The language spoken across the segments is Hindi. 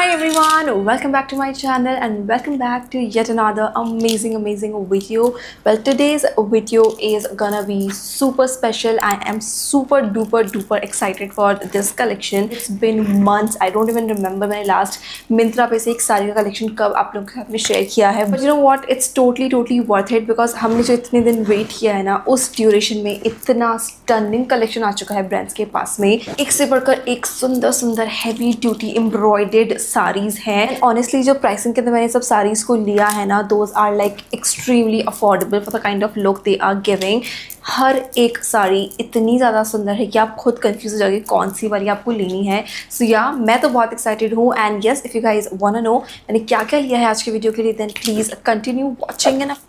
Hi everyone, welcome back to my channel and welcome back to yet another amazing video. Well, today's video is gonna be super special. I am super duper excited for this collection. It's been months. I don't even remember my last Myntra पे से एक साड़ी का collection कब आप लोगों के साथ में share किया है. But you know what? It's totally worth it because हमने जो इतने दिन wait किया है ना, उस duration में इतना stunning collection आ चुका है brands के पास में. एक से बढ़कर एक सुंदर heavy duty embroidered साड़ीज हैं. ऑनेस्टली जो प्राइसिंग के अंदर मैंने सब साड़ीज को लिया है ना, those are like extremely affordable for the kind of look they are giving. हर एक साड़ी इतनी ज़्यादा सुंदर है कि आप खुद कंफ्यूज हो जाओगे कौन सी वाली आपको लेनी है. सो या मैं तो बहुत एक्साइटेड हूँ. And yes, if you guys want know मैंने क्या क्या लिया है आज के वीडियो के लिए, then please continue watching. And of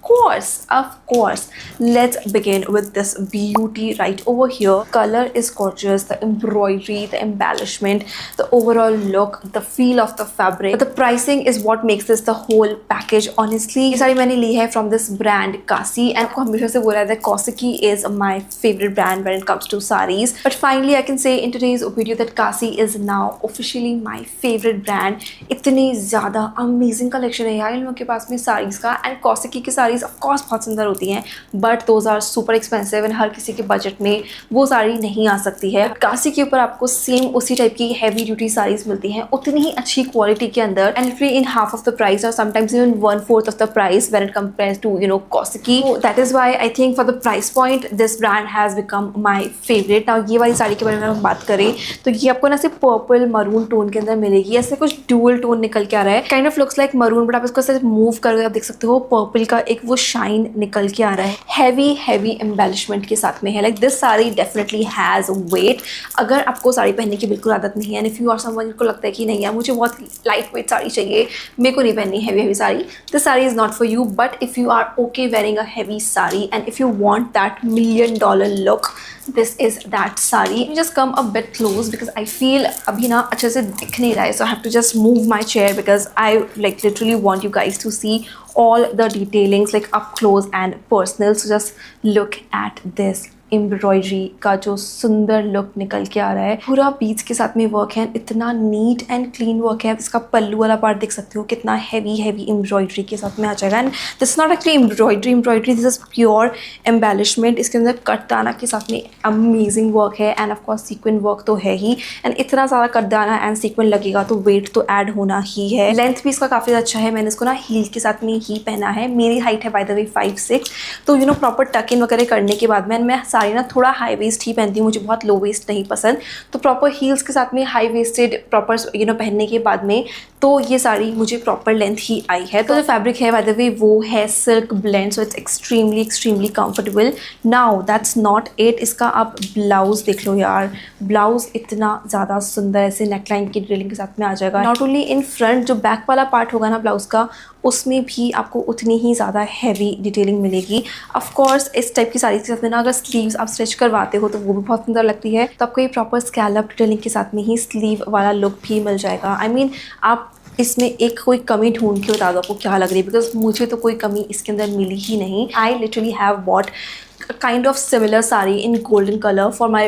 course let's begin with this beauty right over here. Colour is gorgeous, the embroidery, the embellishment, the overall look, the feel of the fabric, the pricing is what makes this the whole package. Honestly ये साड़ी मैंने ली है from this brand Kasi. And आपको हमेशा से बोला था कॉसिकी is my favorite brand when it comes to sarees, but finally I can say in today's video that Kasi is now officially my favorite brand. इतनी ज़्यादा amazing collection है यार इन लोगों के पास में sarees का. and Kosiki की sarees of course बहुत सुंदर होती हैं, but those are super expensive and हर किसी के budget में वो साड़ी नहीं आ सकती है. Kasi के ऊपर आपको सेम उसी टाइप की heavy duty sarees मिलती हैं उतनी ही अच्छी क्वालिटी के अंदर, and literally in half of the price or sometimes even 1/4 of the price when it compares to Kosiki. So that is why I think for the price point this brand has become my favorite. Now ये वाली साड़ी के बारे में हम बात करें तो ये आपको ना सिर्फ पर्पल मरून टोन के अंदर मिलेगी. ऐसे कुछ डुअल टोन निकल के आ रहा है, kind of looks like maroon, but आप इसको सिर्फ मूव करके आप देख सकते हो पर्पल का एक वो शाइन निकल के आ रहा है. हैवी एम्बेलिशमेंट के साथ में है. Like this sari definitely has weight. अगर आपको साड़ी पहनने की बिल्कुल आदत नहीं है and if you are someone जिनको लगता है कि नहीं यार मुझे बहुत लाइट वेट साड़ी चाहिए, मेरे को नहीं पहननी heavy sari, this sari is not for you. But if you are okay wearing a heavy sari and if you want that $1 million look, this is that saree. Just come a bit close because I feel अभी ना अच्छे से दिख नहीं रहा है, so I have to just move my chair because I like literally want you guys to see all the detailings like up close and personal. So just look at this embroidery का जो सुंदर लुक निकल के आ रहा है. पूरा बीच के साथ में वर्क है, इतना नीट एंड क्लीन वर्क है. इसका पल्लू वाला पार्ट देख सकते हो कितना हैवी एम्ब्रॉयडरी के साथ में आ जाएगा. And this not actually embroidery, this is pure embellishment. इसके अंदर कटदाना के साथ में अमेजिंग वर्क है एंड ऑफकोर्स सीक्वेंट वर्क तो है ही. एंड इतना ज़्यादा कटदाना एंड सीक्वेंट लगेगा तो वेट तो ऐड होना ही है. लेंथ भी इसका काफ़ी अच्छा है. मैंने इसको ना हील के साथ में ही पहना है. मेरी हाइट है बाय द वे 5'6", तो प्रॉपर टक इन वगैरह करने के बाद मैं साड़ी ना थोड़ा हाई वेस्ट ही पहनती हूँ, मुझे बहुत लो वेस्ट नहीं पसंद. तो प्रॉपर हील्स के साथ में हाई वेस्टेड प्रॉपर पहनने के बाद में तो ये साड़ी मुझे प्रॉपर लेंथ ही आई है. तो जो फैब्रिक है बाय द वे वो है silk blend, so it's extremely comfortable. Now that's not it. इसका आप ब्लाउज देख लो यार. ब्लाउज इतना ज़्यादा सुंदर ऐसे नेकलाइन की ड्रिलिंग के साथ में आ जाएगा. नॉट ओनली इन फ्रंट, जो बैक वाला पार्ट होगा ना ब्लाउज का, उसमें भी आपको उतनी ही ज़्यादा हैवी डिटेलिंग मिलेगी. ऑफ कोर्स इस टाइप की साड़ी के साथ में ना अगर स्लीव्स आप स्टिच करवाते हो तो वो भी बहुत सुंदर लगती है. तो आपको ये प्रॉपर स्कैलप डिटेलिंग के साथ में ही स्लीव वाला लुक भी मिल जाएगा. आई मीन आप इसमें एक कोई कमी ढूंढ के बता दो आपको क्या लग रही है, बिकॉज मुझे तो कोई कमी इसके अंदर मिली ही नहीं. I literally have bought kind of similar saree in golden color for my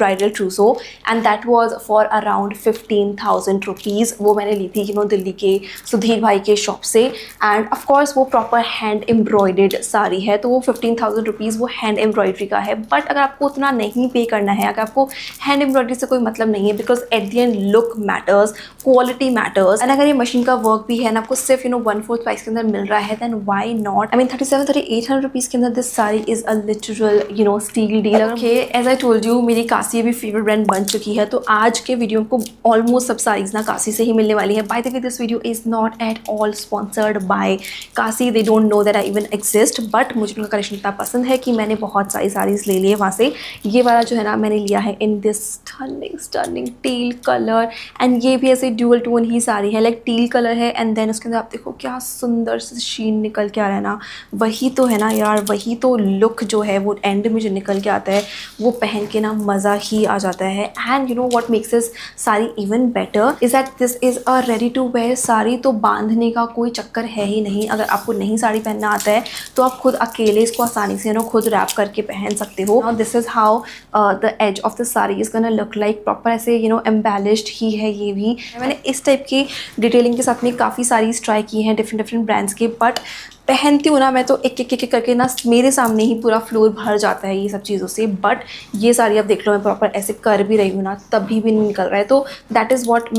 bridal trousseau and that was for around 15,000 rupees. वो मैंने ली थी दिल्ली के सुधीर भाई के शॉप से. एंड ऑफ कोर्स वो प्रॉपर हैंड एम्ब्रॉयडर्ड साड़ी है, तो वो 15,000 रुपीज़ वो हैंड एम्ब्रॉयडरी का है. बट अगर आपको उतना नहीं पे करना है, अगर आपको हैंड एम्ब्रॉयडरी से कोई मतलब नहीं है, because at the end look matters, quality matters. And अगर ये मशीन का वर्क भी है ना आपको सिर्फ 1/4 प्राइस के अंदर मिल रहा है, then why not. I mean 3700-3800 rupees के अंदर this sari is a steal deal. Okay, as I told you मेरी कासी अभी फेवरेट ब्रांड बन चुकी है, तो आज के वीडियो को ऑलमोस्ट सब साड़ीज ना कासी से ही मिलने वाली है. By the way this video is not at all sponsored by Kasi. They don't know that I even exist, but मुझे उनका कलेक्शन इतना पसंद है कि मैंने बहुत सारी साड़ीज ले ली है वहाँ से. ये वाला जो है ना मैंने लिया है in this stunning teal colour. And ये भी ऐसे ड्यूअल टोन ही साड़ी है, लाइक टील कलर है एंड देन उसके अंदर आप देखो क्या सुंदर से शीन निकल के आ रहा है ना. वही तो है ना यार, वही तो लुक जो है वो एंड में जो निकल के आता है वो पहन के ना मज़ा ही आ जाता है। And you know what makes this sari even better is that this is a ready to wear sari. तो बांधने का कोई चक्कर है ही नहीं। अगर आपको नहीं साड़ी पहनना आता है तो आप खुद अकेले इसको आसानी से खुद रैप करके पहन सकते हो। This is how the edge of the sari is gonna look like. Proper ऐसे एम्बेलिश्ड ही है ये भी। मैंने इस टाइप की डिटेलिंग के साथ में काफ़ी सारी ट्राई की हैं डिफरेंट ब्रांड्स के, बट पहनती हूँ ना मैं तो एक एक करके ना मेरे सामने ही पूरा फ्लोर भर जाता है ये सब चीज़ों से। बट ये साड़ी आप देख लो मैं प्रॉपर ऐसे कर भी रही हूँ ना तभी भी नहीं निकल रहा है। तो that is what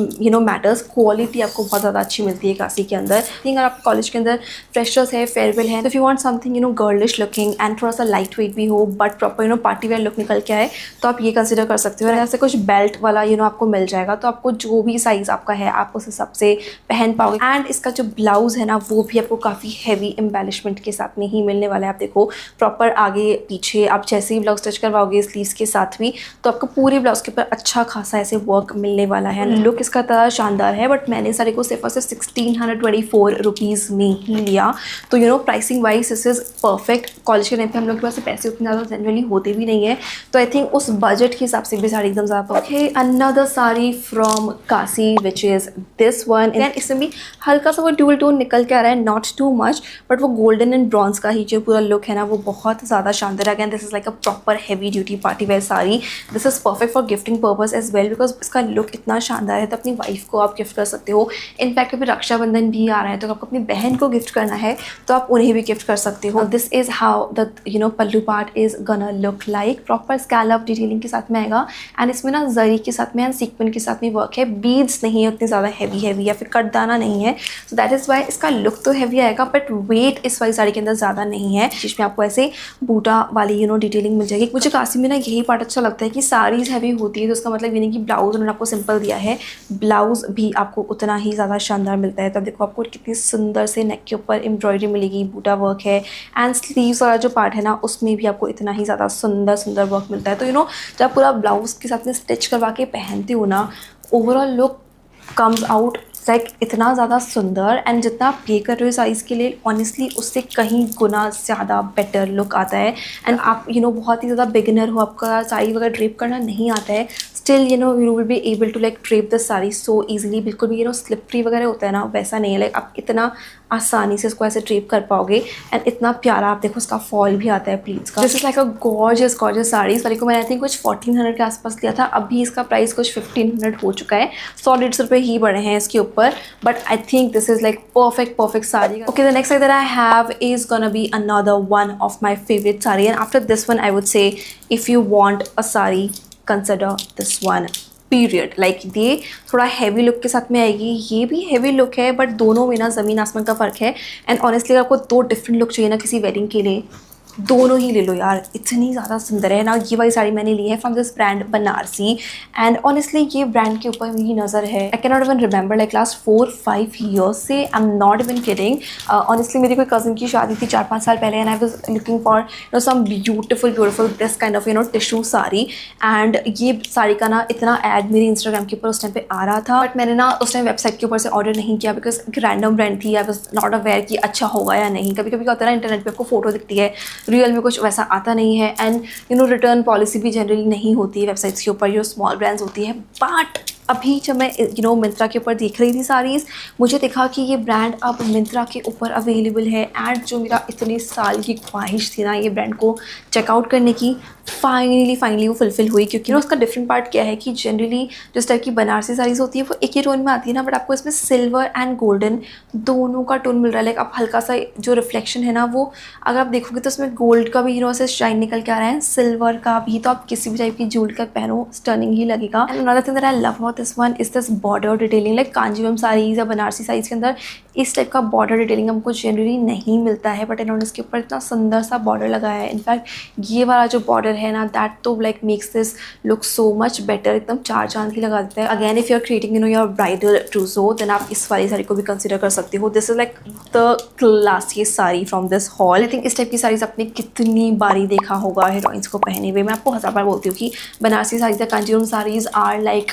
matters. Quality आपको बहुत ज़्यादा अच्छी मिलती है काशी के अंदर। अगर आप कॉलेज के अंदर फ्रेशर्स है, फेयरवेल है, तो if you want something girlish looking and थोड़ा सा लाइट वेट भी हो but proper party wear look निकल के आए तो आप ये कंसिडर कर सकते हो। और ऐसे कुछ बेल्ट वाला आपको मिल जाएगा तो आपको जो भी साइज़ आपका है आप उस हिसाब से पहन पाओगे। एंड इसका जो ब्लाउज़ है ना वो भी आपको काफ़ी हैवी एम्बेलिशमेंट के साथ में ही मिलने वाला है। आप देखो प्रॉपर आगे पीछे आप जैसे ही ब्लाउज स्टिच करवाओगे स्लीव्स के साथ भी तो आपको पूरे ब्लाउज के ऊपर अच्छा खासा ऐसे वर्क मिलने वाला है। लुक इसका तरह शानदार है। बट मैंने साड़ी को सिर्फ और सिर्फ 1624 रुपीज़ में ही लिया। तो pricing wise this is perfect. College के टाइम पे हम लोग के पास पैसे उतने ज़्यादा जनरली होते भी नहीं है तो आई थिंक उस बजट के हिसाब से भी साड़ी एकदम ज़्यादा। Okay, another sari from Kashi which is this one. And इसमें भी हल्का सा वो ड्यूल टोन निकल के आ रहा है, नॉट टू मच, बट वो गोल्डन एंड ब्रॉन्ज का ही जो पूरा लुक है ना वो बहुत ज़्यादा शानदार है। Again this is like a proper heavy duty party wear sari. This is perfect for gifting purpose as well because इसका लुक इतना शानदार है तो अपनी वाइफ को आप गिफ्ट कर सकते हो। इनफैक्ट अभी रक्षाबंधन भी आ रहा है तो आपको अपनी बहन को गिफ्ट करना है तो आप उन्हें भी गिफ्ट कर सकते हो। This is how the pallu part is gonna look like. Proper scallop detailing के साथ में आएगा एंड इसमें ना जरी के साथ में एंड सीक्वेंस के साथ में वर्क है। बीड्स नहीं है उतनी ज़्यादा हैवी या फिर कटदाना नहीं है। सो दैट इज़ वाई इसका लुक तो हैवी आएगा बट वेट इस वाली साड़ी के अंदर ज़्यादा नहीं है जिसमें आपको ऐसे बूटा वाली डिटेलिंग मिल जाएगी। मुझे काशी में ना यही पार्ट अच्छा लगता है कि साड़ीज़ हैवी होती है तो उसका मतलब ये नहीं कि ब्लाउज उन्होंने आपको सिंपल दिया है, ब्लाउज भी आपको उतना ही ज़्यादा शानदार मिलता है। तो देखो आपको कितनी सुंदर से नेक के ऊपर एम्ब्रॉयडरी मिलेगी, बूटा वर्क है एंड स्लीव्स वाला जो पार्ट है ना उसमें भी आपको इतना ही ज़्यादा सुंदर वर्क मिलता है। तो जब पूरा ब्लाउज के साथ में स्टिच करवा के पहनती हूँ ना overall look comes out like इतना ज़्यादा सुंदर। एंड जितना आप पे कर रहे हो साइज़ के लिए ऑनेस्टली उससे कहीं गुना ज़्यादा बेटर लुक आता है। एंड आप बहुत ही ज़्यादा बिगिनर हो, आपका साड़ी वगैरह ड्रेप करना नहीं आता है, still you will be able to like drape the sari so easily. बिल्कुल भी स्लिपरी वगैरह होता है ना वैसा नहीं है। लाइक आप इतना आसानी से इसको ऐसे ड्रेप कर पाओगे एंड इतना प्यारा आप देखो इसका फॉल भी आता है प्लीट्स का। This is like a gorgeous sari. Sari को मैंने आई थिंक कुछ 1400 के आसपास लिया था, अभी इसका प्राइस कुछ 1500 हो चुका है। 100-150 रुपये ही बढ़े हैं इसके ऊपर but I think this is like perfect sari. Okay, the next that I have is gonna be another one of my favourite sari and after this one I would say if you want a sari consider this one period. Like ये थोड़ा हैवी लुक के साथ में आएगी, ये भी हैवी लुक है बट दोनों में ना ज़मीन आसमान का फ़र्क है। एंड ऑनेस्टली आपको दो डिफरेंट लुक चाहिए ना किसी वेडिंग के लिए दोनों ही ले लो यार, इतनी ज़्यादा सुंदर है ना। ये वाली साड़ी मैंने ली है from this brand Banarasi and honestly ये ब्रांड के ऊपर मेरी नज़र है। I can not even remember like last 4-5 years से, I am not even kidding. Honestly मेरी कोई कज़न की शादी थी 4-5 साल पहले and I was looking for some beautiful this kind of tissue sari. And ये साड़ी का ना इतना ऐड मेरे इंस्टाग्राम के ऊपर उस टाइम पे आ रहा था बट मैंने ना उस टाइम वेबसाइट के ऊपर से ऑर्डर नहीं किया बिकॉज रैंडम ब्रांड थी। आई वाज नॉट अवेयर कि अच्छा होगा या नहीं। कभी कभी क्या होता है ना इंटरनेट पे आपको फोटो दिखती है, रियल में कुछ वैसा आता नहीं है। एंड रिटर्न पॉलिसी भी जनरली नहीं होती है वेबसाइट्स के ऊपर जो स्मॉल ब्रांड्स होती है। बट अभी जब मैं मिंत्रा के ऊपर देख रही थी साड़ीज़ मुझे देखा कि ये ब्रांड अब मिंत्रा के ऊपर अवेलेबल है एंड जो मेरा इतने साल की ख्वाहिश थी ना ये ब्रांड को चेकआउट करने की फाइनली वो फुलफिल हुई। क्योंकि उसका डिफरेंट पार्ट क्या है कि जनरली जिस टाइप की बनारसी साड़ीज़ होती है वो एक ही टोन में आती है ना बट आपको इसमें सिल्वर एंड गोल्डन दोनों का टोन मिल रहा है। लाइक आप हल्का सा जो रिफ्लेक्शन है ना वो अगर आप देखोगे तो उसमें गोल्ड का भी से शाइन निकल के आ रहा है, सिल्वर का भी। तो आप किसी भी टाइप की ज्वेलरी का पहनो स्टर्निंग ही लगेगा। And another thing that I love about this one is this border detailing. Like Kanjivaram saris या बनारसी साड़ीज़ के अंदर इस टाइप का बॉर्डर डिटेलिंग हमको जनरली नहीं मिलता है बट इन्होंने इसके ऊपर इतना सुंदर सा बॉर्डर लगाया है। इनफैक्ट ये वाला जो बॉर्डर है ना दैट तो like makes this look so much better, एकदम चार चांद ही लगा देता है। Again if you are creating your bridal trousseau then आप इस वाली साड़ी को भी कंसिडर कर सकते हो। This is like the classiest sari from this hall. I think इस टाइप की साड़ीज़ आपने कितनी बारी देखा होगा हीरोइंस को पहने हुए। मैं आपको 1000 बार बोलती हूँ कि बनारसी साड़ीज़ या कांजीवरम साड़ीज़ आर लाइक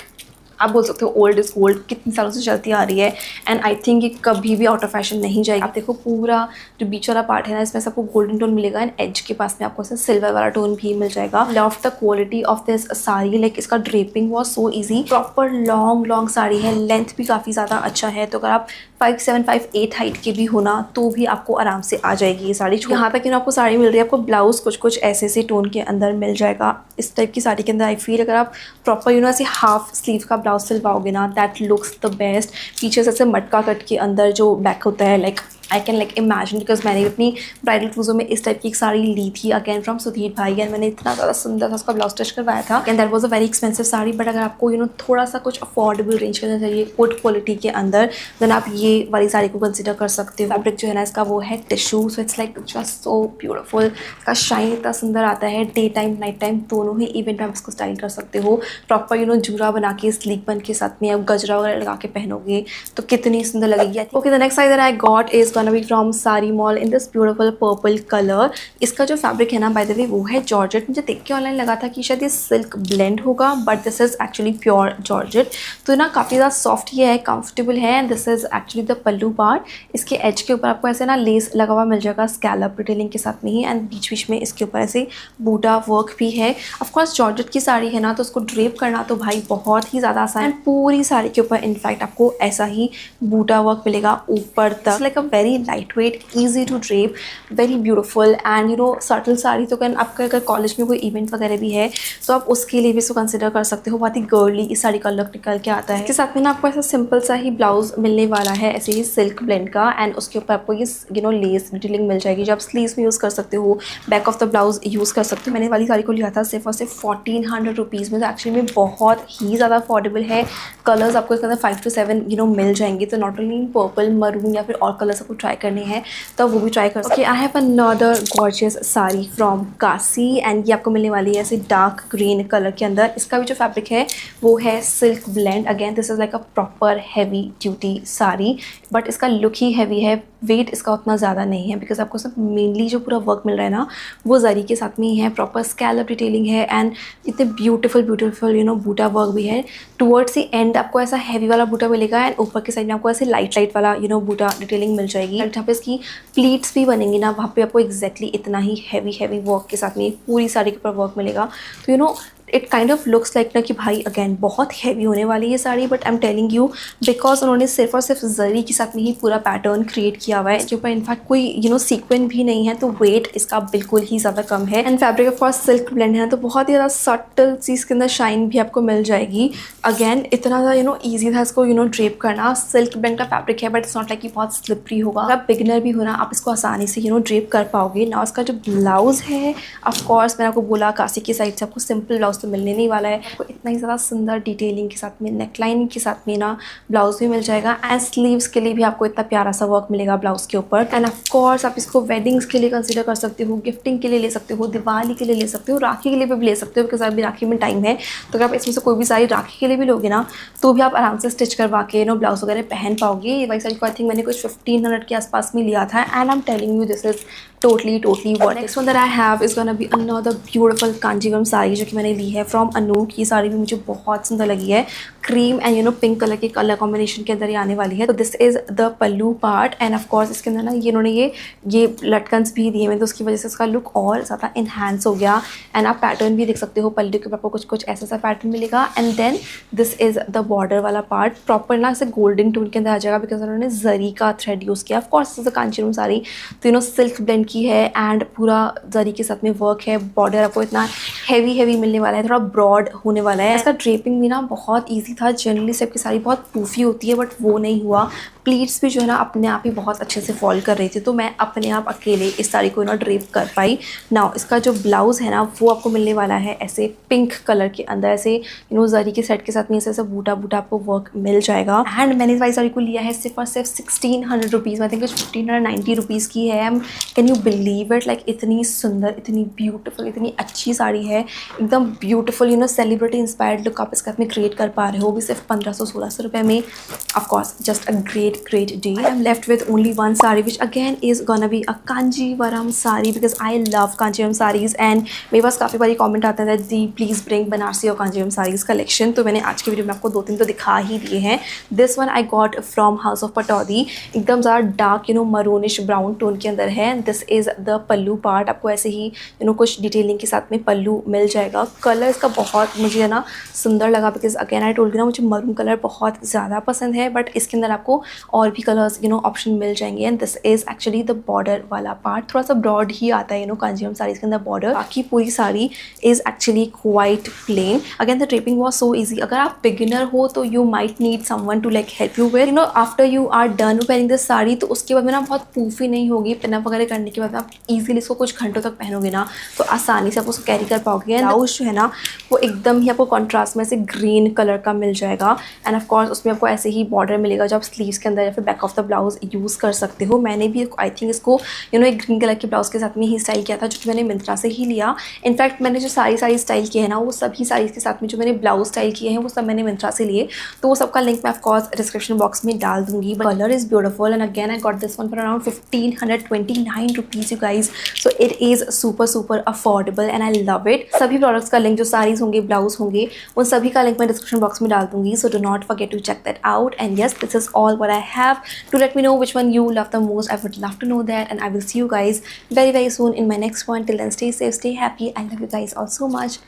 आप बोल सकते हो ओल्ड इज गोल्ड, कितनी सालों से चलती आ रही है एंड आई थिंक ये कभी भी आउट ऑफ फैशन नहीं जाएगी। आप देखो पूरा जो बीच वाला पार्ट है ना, इसमें आपको गोल्डन टोन मिलेगा एंड एज के पास में आपको सिल्वर वाला टोन भी मिल जाएगा। Love the quality of this sari, like इसका draping was so easy, proper long sari है, लेंथ भी काफ़ी ज़्यादा अच्छा है। तो अगर आप 5'7", 5'8" हाइट के भी होना तो भी आपको आराम से आ जाएगी ये साड़ी। यहाँ तक आपको साड़ी मिल रही है, आपको ब्लाउज कुछ ऐसे टोन के अंदर मिल जाएगा। इस टाइप की साड़ी के अंदर आई फील अगर आप प्रॉपर ऐसे हाफ स्लीव का ब्लाउज सिलवाओगे ना, दैट लुक्स द बेस्ट। पीछे से ऐसे मटका कट के अंदर जो बैक होता है, like I can imagine, because मैंने अपनी ब्राइडल क्रूजो में इस टाइप की एक साड़ी ली थी अगेन फ्रॉम सुधीर भाई, एंड मैंने इतना ज़्यादा सुंदर सा उसका ब्लाउज स्टिच करवाया था and that was a very expensive sari. But अगर आपको थोड़ा सा कुछ अफोर्डेबल रेंज के अंदर चाहिए, गुड क्वालिटी के अंदर, देन आप ये वाली साड़ी को कंसिडर कर सकते हो। फैब्रिक जो है ना इसका वो है tissue, so it's like just so beautiful. इसका शाइन इतना सुंदर आता है, डे टाइम नाइट टाइम दोनों ही इवेंट में आप इसको स्टाइल कर सकते हो। प्रॉपर जूरा बना के स्लीक बन के साथ में आप गजरा वगैरह लगा के पहनोगे तो कितनी सुंदर लगेगी। Okay, the next sari that I got is gonna be from Sari mall in this beautiful purple colour. इसका जो फैब्रिक है ना बाय द वे वो है जॉर्जेट। मुझे देख के ऑनलाइन लगा था कि शायद ये सिल्क ब्लेंड होगा, but this is actually pure georgette. तो ना काफ़ी ज़्यादा सॉफ्ट ये है, कंफर्टेबल है and this is actually the pallu part. इसके एज के ऊपर आपको ऐसे ना लेस लगा हुआ मिल जाएगा स्कैलप डिटेलिंग के साथ में ही, एंड बीच में इसके ऊपर ऐसे बूटा वर्क भी है। ऑफकोर्स जॉर्जेट की साड़ी है ना, तो उसको ड्रेप करना तो भाई बहुत ही ज़्यादा आसान है। पूरी साड़ी के ऊपर इनफैक्ट आपको ऐसा ही बूटा वर्क मिलेगा ऊपर तक, like a very light weight, easy to drape, very beautiful and subtle sari. तो कैन आपका अगर कॉलेज में कोई इवेंट वगैरह भी है तो आप उसके लिए भी इसको कंसिडर कर सकते हो। बहुत ही गर्ली इस साड़ी का लुक निकल के आता है। इसके साथ में ना आपको ऐसा सिंपल सा ही ब्लाउज मिलने वाला है, ऐसे ही सिल्क ब्लेंड का, एंड उसके ऊपर आपको ये लेस डिटेलिंग मिल जाएगी जो आप स्लीव्स में यूज़ कर सकते हो, back of the blouse use कर सकते हो। मैंने वाली साड़ी को लिया था सिर्फ और सिर्फ 1400 रुपीज़ में, तो एक्चुअली में बहुत ही ज़्यादा अफोर्डेबल है। कलर्स आपको इसके अंदर 5 to 7 मिल जाएंगे। तो नॉट ओनली पर्पल, मरून या फिर और कलर्स आपको ट्राई करने हैं तो वो भी ट्राई कर सकते। Okay, I have another gorgeous sari from कासी एंड ये आपको मिलने वाली है ऐसे डार्क ग्रीन कलर के अंदर। इसका भी जो फैब्रिक है वो है silk blend. Again this is like a proper heavy duty sari, but इसका लुक ही हैवी है, वेट इसका उतना ज़्यादा नहीं है बिकॉज आपको सब मेनली जो पूरा वर्क मिल रहा है ना वो जरी के साथ में ही है, प्रॉपर स्कैलप डिटेलिंग है एंड इतने ब्यूटीफुल बूटा वर्क भी है। टुवर्ड्स द एंड आपको ऐसा हैवी वाला बूटा मिलेगा एंड ऊपर के साइड में आपको ऐसे लाइट वाला बूटा डिटेलिंग मिल जाएगी। जहाँ पे इसकी प्लीट्स भी बनेंगी ना वहाँ पे आपको एग्जैक्टली इतना ही हैवी वर्क के साथ में पूरी साड़ी के ऊपर वर्क मिलेगा। तो it kind of looks like ना कि भाई अगेन बहुत हैवी होने वाली है sari, but I am telling you because उन्होंने सिर्फ और सिर्फ जरी के साथ में ही पूरा पैटर्न क्रिएट किया हुआ है, इसके ऊपर इनफैक्ट कोई सीक्वेंस भी नहीं है, तो वेट इसका बिल्कुल ही ज़्यादा कम है। And fabric of course silk blend है तो बहुत ही ज़्यादा सटल सी इसके अंदर शाइन भी आपको मिल जाएगी। अगेन इतना ज़्यादा ईजी था इसको ड्रेप करना। सिल्क ब्लेंड का फैब्रिक है बट इट्स नॉट लाइक कि बहुत स्लिपरी होगा। अगर बिगिनर भी हो ना आप इसको आसानी से ड्रेप कर पाओगे ना। उसका जो ब्लाउज है ऑफकोर्स मैंने आपको बोला कासी की साइड से आपको सिंपल ब्लाउज तो मिलने नहीं वाला है, आपको इतना ही ज़्यादा सुंदर डिटेलिंग के साथ में नेकलाइन के साथ में ना ब्लाउज भी मिल जाएगा एंड स्लीव्स के लिए भी आपको इतना प्यारा सा वर्क मिलेगा ब्लाउज के ऊपर। एंड ऑफ कोर्स आप इसको वेडिंग्स के लिए कंसीडर कर सकते हो, गिफ्टिंग के लिए ले सकते हो, दिवाली के लिए ले सकते हो, राखी के लिए भी ले सकते हो बिकॉज अभी राखी में टाइम है। तो अगर आप इसमें से कोई भी साड़ी राखी के लिए भी लोगे ना तो भी आप आराम से स्टिच करवा के ब्लाउज वगैरह पहन पाओगे। ये वाली साड़ी को आई थिंक मैंने कुछ 1500 के आसपास में लिया था and I am telling you this is totally what next one that I have is gonna be another beautiful Kanjivaram sari जो कि मैंने ली है फ्रॉम अनूक। ये साड़ी भी मुझे बहुत सुंदर लगी है, क्रीम एंड पिंक कलर के कलर कॉम्बिनेशन के अंदर ये आने वाली है। तो this is the pallu part and of course इसके अंदर ना इन्होंने ये लटकन्स भी दिए हैं तो उसकी वजह से इसका लुक और ज़्यादा इन्हांस हो गया। एंड आप पैटर्न भी देख सकते हो, पल्लू के ऊपर आपको कुछ ऐसा सा पैटर्न मिलेगा and then this is the border वाला पार्ट प्रॉपर ना इसे गोल्डन टोन के अंदर आ जाएगा बिकॉज उन्होंने जरी का थ्रेड यूज़ किया। Of course is the Kanjivaram sari तो सिल्क ब्लेंड की है एंड पूरा जरी के साथ में वर्क है। बॉर्डर आपको इतना हैवी मिलने वाला है, थोड़ा ब्रॉड होने वाला है। इसका ड्रेपिंग भी ना बहुत इजी था। जनरली सबकी साड़ी बहुत पूफी होती है बट वो नहीं हुआ। प्लीट्स भी जो है ना अपने आप ही बहुत अच्छे से फॉल कर रही थी तो मैं अपने आप अकेले इस साड़ी को ड्रेप कर पाई। नाउ इसका जो ब्लाउज है ना वो आपको मिलने वाला है ऐसे पिंक कलर के अंदर, ऐसे जरी के सेट के साथ में ऐसे बूटा आपको वर्क मिल जाएगा। एंड मैंने इस वाली साड़ी को लिया है सिर्फ और सिर्फ 1600 रुपीज़, आई थिंक कुछ 1590 रुपीज़ की है। Can you believe it, like इतनी सुंदर, इतनी ब्यूटीफुल, इतनी अच्छी साड़ी है, एकदम ब्यूटीफुल सेलिब्रिटी इंस्पायर्ड लुक आप इसके साथ में क्रिएट कर पा रहे हो, भी सिर्फ 1500-1600 रुपये में। Of course just a great great day. I am left with only one sari, which again is gonna be a Kanjivaram sari because I love Kanjivaram saris and मेरे पास काफ़ी बारी कमेंट आता है दी प्लीज़ ब्रिंग बनारसी और कांजीवरम साड़ीज़ कलेक्शन. तो मैंने आज की वीडियो में आपको 2-3 तो दिखा ही दिए हैं. This one I got from house of Pataudi. एकदम ज़्यादा डार्क मरूनिश ब्राउन टोन के अंदर है. This is the pallu part. आपको ऐसे ही कुछ डिटेलिंग के साथ में पल्लू मिल जाएगा. कलर इसका बहुत मुझे है ना सुंदर लगा because again I told you ना मुझे मरून कलर बहुत ज़्यादा पसंद है. बट इसके अंदर आपको और भी कलर्स ऑप्शन मिल जाएंगे. And this is actually the border वाला पार्ट. थोड़ा सा ब्रॉड ही आता है कांजीवरम साड़ीज़ के अंदर बॉर्डर. बाकी पूरी sari is actually quite plain. Again the draping was so easy. अगर आप बिगिनर हो तो you might need someone to like help you with after you are done wearing this sari. तो उसके बाद में ना बहुत पूफी नहीं होगी. पिनअप वगैरह करने के बाद आप इजीली इसको कुछ घंटों तक पहनोगे ना तो आसानी से आप उसको कैरी कर पाओगे. ब्लाउज जो है ना वो एकदम ही आपको कॉन्ट्रास्ट में से ग्रीन कलर का मिल जाएगा. एंड ऑफ कोर्स उसमें आपको ऐसे ही बॉर्डर मिलेगा जो आप स्लीव्स के अंदर या फिर back of the blouse use कर सकते हो. मैंने भी आई थिंक इसको एक ग्रीन कलर के ब्लाउज के साथ में ही स्टाइल किया था जो कि मैंने मिंत्रा से ही लिया. इनफैक्ट मैंने जो सारी स्टाइल किए हैं ना वो सभी साड़ीज़ के साथ में जो मैंने ब्लाउज स्टाइल किए हैं वो सब मैंने मिंत्रा से लिए. तो वो सबका लिंक मैं ऑफ कोर्स डिस्क्रिप्शन बॉक्स में डाल दूंगी. Colour is beautiful and again I got this one for around 1529 rupees you guys. So it is super affordable and I love it. सभी प्रोडक्ट्स का लिंक जो साड़ीज़ होंगे ब्लाउज होंगे उन सभी का लिंक मैं डिस्क्रिप्शन बॉक्स में डाल दूंगी. So do not forget to check that out. And yes this is all what I have. To let me know which one you love the most. I would love to know that and I will see you guys very soon in my next one. Till then stay safe, stay happy. I love you guys all so much.